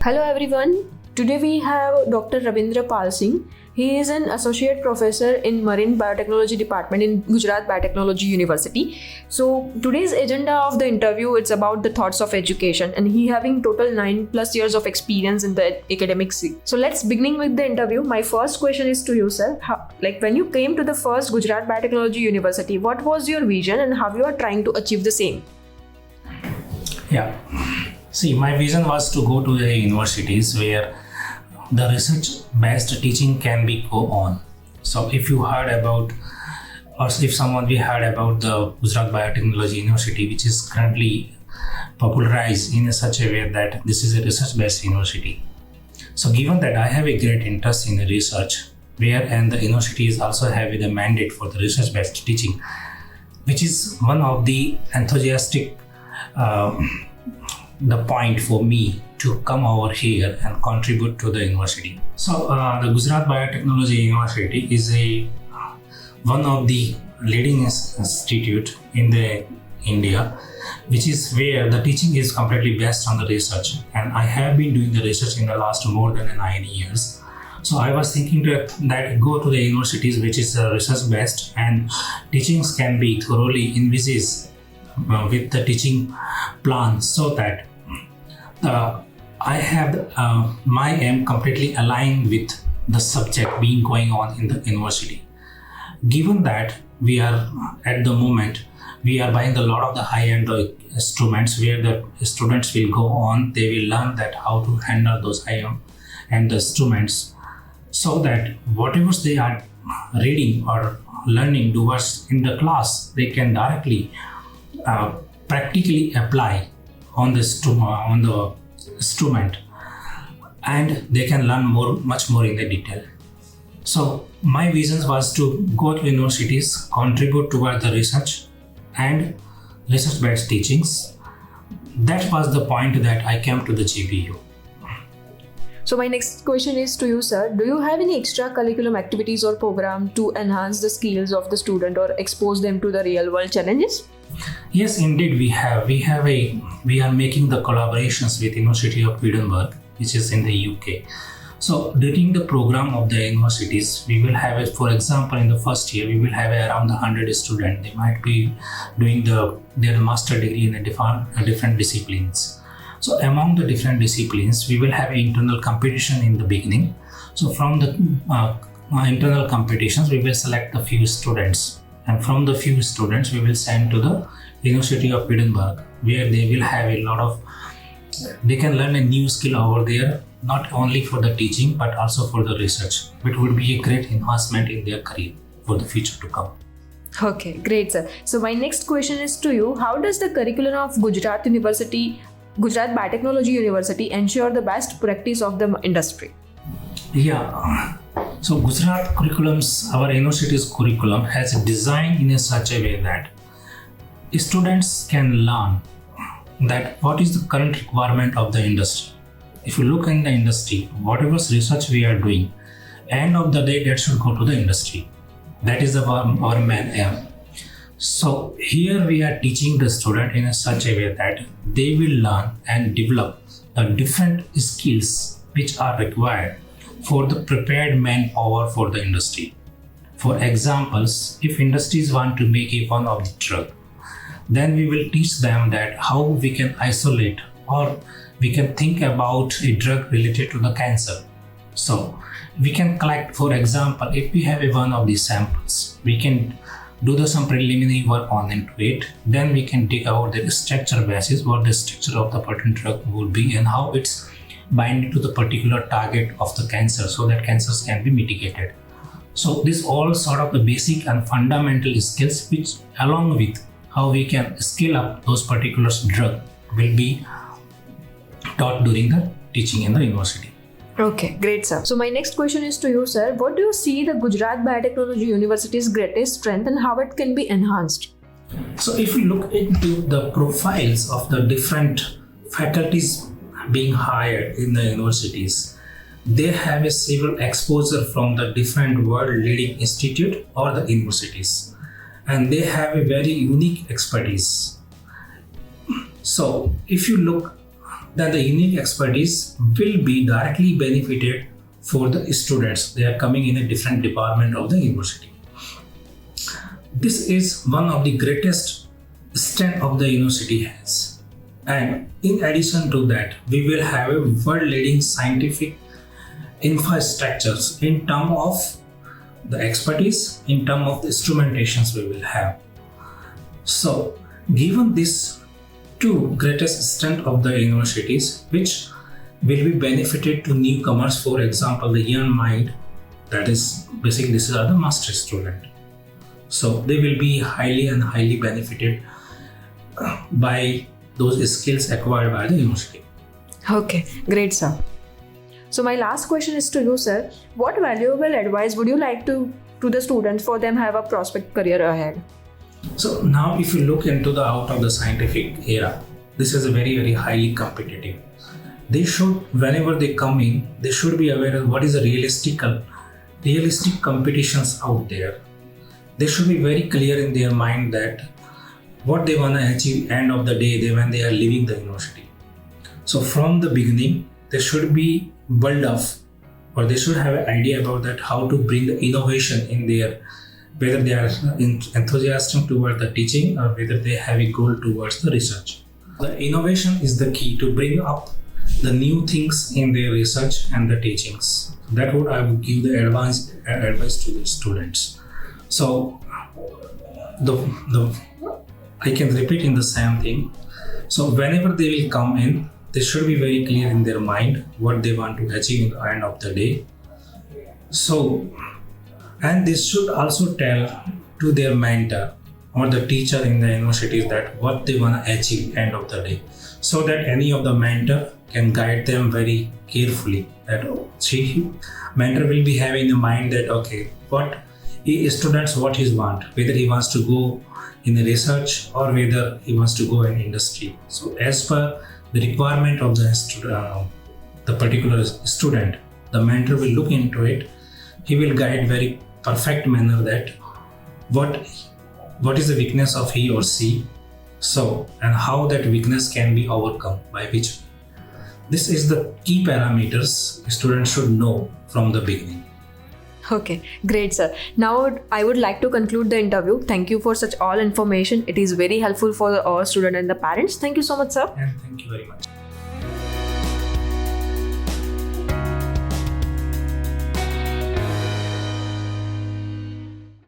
Hello everyone. Today we have Dr. Ravindra Singh. He is an associate professor in Marine Biotechnology Department in Gujarat Biotechnology University. So today's agenda of the interview is about the thoughts of education, and he having total 9+ years of experience in the academic scene. So let's begin with the interview. My first question is to you, sir. When you came to the first Gujarat Biotechnology University, what was your vision and how you are trying to achieve the same? Yeah. See, my vision was to go to the universities where the research-based teaching can be go on. So if you heard about, or if someone we heard about the Gujarat Biotechnology University, which is currently popularized in such a way that this is a research-based university. So given that I have a great interest in research, and the universities also have the mandate for the research-based teaching, which is one of the enthusiastic the point for me to come over here and contribute to the university. So the Gujarat Biotechnology University is one of the leading institute in the India, which is where the teaching is completely based on the research, and I have been doing the research in the last more than 9 years. So I was thinking that go to the universities which is research based and teachings can be thoroughly envisaged with the teaching plan, so that I have my aim completely aligned with the subject being going on in the university. Given that we are at the moment, we are buying a lot of the high-end instruments where the students will go on, they will learn that how to handle those high-end instruments, so that whatever they are reading or learning towards in the class, they can directly practically apply on the instrument, and they can learn much more in the detail. So my vision was to go to universities, contribute toward the research and research-based teachings. That was the point that I came to the GBU. So my next question is to you, sir. Do you have any extracurriculum activities or program to enhance the skills of the student or expose them to the real world challenges? Yes, indeed we have. We are making the collaborations with University of Edinburgh, which is in the UK. So during the program of the universities, we will have, for example, in the first year, we will have around 100 students. They might be doing their master degree in different disciplines. So among the different disciplines, we will have an internal competition in the beginning. So from the internal competitions, we will select a few students. And from the few students, we will send to the University of Edinburgh, where they will have they can learn a new skill over there, not only for the teaching, but also for the research. It would be a great enhancement in their career for the future to come. Okay, great, sir. So my next question is to you. How does the curriculum of Gujarat Biotechnology University ensure the best practice of the industry? Yeah. So Gujarat curriculums, our university's curriculum has designed in such a way that students can learn that what is the current requirement of the industry. If you look in the industry, whatever research we are doing, end of the day that should go to the industry. That is our main aim. So here we are teaching the student in such a way that they will learn and develop the different skills which are required for the prepared manpower for the industry. For examples, if industries want to make one of the drug, then we will teach them that how we can isolate or we can think about a drug related to the cancer. So we can collect, for example, if we have one of these samples, we can do some preliminary work on into it. Then we can dig out the structure basis, what the structure of the particular drug would be and how it's binding to the particular target of the cancer, so that cancers can be mitigated. So this all sort of the basic and fundamental skills, which along with how we can scale up those particular drug, will be taught during the teaching in the university. Okay, great, sir. So my next question is to you, sir. What do you see the Gujarat Biotechnology University's greatest strength and how it can be enhanced? So if you look into the profiles of the different faculties being hired in the universities, they have a several exposure from the different world leading institute or the universities, and they have a very unique expertise. So if you look then the unique expertise will be directly benefited for the students. They are coming in a different department of the university. This is one of the greatest strength of the university has. And in addition to that, we will have a world-leading scientific infrastructures in terms of the expertise, in terms of the instrumentations we will have. So, given this two greatest strength of the universities, which will be benefited to newcomers, for example, the young mind, that is basically this is the master student. So they will be highly benefited by those skills acquired by the university. Okay, great, sir. So my last question is to you, sir. What valuable advice would you like to the students for them have a prospect career ahead? So now if you look into the out of the scientific era, this is a very highly competitive. They should, whenever they come in, they should be aware of what is the realistic competitions out there. They should be very clear in their mind that what they want to achieve end of the day when they are leaving the university. So from the beginning, they should be built up, or they should have an idea about that how to bring the innovation in their, whether they are enthusiastic towards the teaching or whether they have a goal towards the research. The innovation is the key to bring up the new things in their research and the teachings. That would I would give the advice to the students. So I can repeat in the same thing. So whenever they will come in, they should be very clear in their mind what they want to achieve in the end of the day. So, and they should also tell to their mentor or the teacher in the universities that what they want to achieve end of the day, so that any of the mentor can guide them very carefully. That mentor will be having in mind that okay, what students what he want, whether he wants to go in the research or whether he wants to go in industry. So as per the requirement of the particular student, the mentor will look into it. He will guide very perfect manner that what is the weakness of he or she, so and how that weakness can be overcome, by which this is the key parameters students should know from the beginning. Okay, great, sir. Now I would like to conclude the interview. Thank you for such all information. It is very helpful for all students and the parents. Thank you so much, sir. And thank you very much.